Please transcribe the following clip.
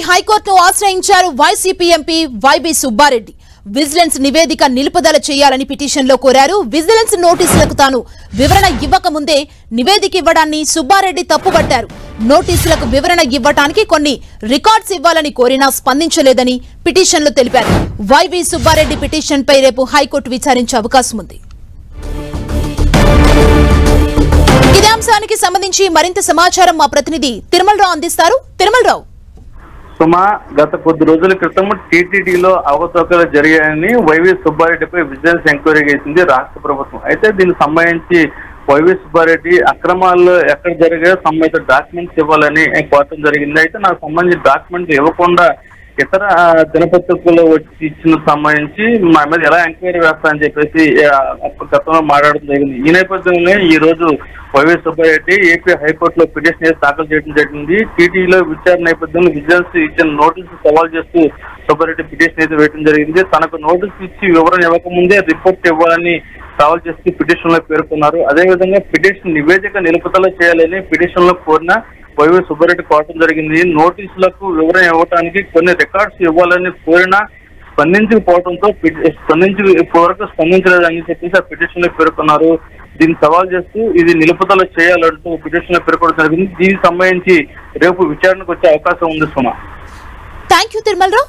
హైకోర్టును ఆశ్రయించారు YCP MP Y B Subbareddy. Vigilance నివేదిక నిలుపుదల చేయాలని పిటిషన్లో కోరారు. విజిలెన్స్ నోటీసులకు తాను వివరణ ఇవ్వకముందే నివేదిక ఇవ్వడాన్ని సుబ్బారెడ్డి తప్పుపట్టారు. నోటీసులకు వివరణ ఇవ్వడానికి కొన్ని రికార్డ్స్ ఇవ్వాలని కోరినా స్పందించలేదని పిటిషన్లో తెలిపారు. వైబీ సుబ్బారెడ్డి పిటిషన్పై రేపు హైకోర్టు విచారించే అవకాశం ఉంది. ఇదే అంశానికి సంబంధించి మరింత సమాచారం మా ప్రతినిధి తిరుమలరావు అందిస్తారు. తిరుమలరావు, సుమా, గత కొద్ది రోజుల క్రితం టీటీడీలో అవకతవకలు జరిగాయని వైవి సుబ్బారెడ్డిపై విజిలెన్స్ ఎంక్వైరీ చేసింది రాష్ట్ర ప్రభుత్వం. అయితే దీనికి సంబంధించి వైవి సుబ్బారెడ్డి అక్రమాల్లో ఎక్కడ జరిగాయో సంబంధిత డాక్యుమెంట్స్ ఇవ్వాలని కోరటం జరిగింది. అయితే నాకు సంబంధించిన డాక్యుమెంట్స్ ఇవ్వకుండా ఇతర దినపత్రికల్లో వచ్చి ఇచ్చిన సంబంధించి మా మీద ఎలా ఎంక్వైరీ వేస్తారని చెప్పేసి గతంలో మాట్లాడడం జరిగింది. ఈ నేపథ్యంలో ఈ రోజు వైవి సుబ్బారెడ్డి ఏపీ హైకోర్టులో పిటిషన్ దాఖలు చేయడం జరిగింది. టీటీలో విచారణ నేపథ్యంలో విజిలెన్స్ ఇచ్చిన నోటీసు సవాల్ చేస్తూ సుబ్బారెడ్డి పిటిషన్ అయితే వేయడం జరిగింది. తనకు నోటీసు ఇచ్చి వివరణ ఇవ్వకముందే రిపోర్ట్ ఇవ్వాలని సవాల్ చేస్తూ పిటిషన్ లో పేర్కొన్నారు. అదేవిధంగా పిటిషన్ నివేదిక నిలుపుదల చేయాలని పిటిషన్ లో కోరిన వైవి సుబ్బారెడ్డి కోరటం జరిగింది. నోటీసులకు వివరణ ఇవ్వడానికి కొన్ని రికార్డ్స్ ఇవ్వాలని కోరినా స్పందించకపోవడంతో స్పందించలేదని చెప్పేసి ఆ పిటిషన్ లో పేర్కొన్నారు. దీన్ని సవాల్ చేస్తూ ఇది నిలుపుదల చేయాలంటూ పిటిషన్ లో పేర్కొనడం జరిగింది. దీనికి సంబంధించి రేపు విచారణకు వచ్చే అవకాశం ఉంది. సుమా, థ్యాంక్ యూ తిరుమలరావు.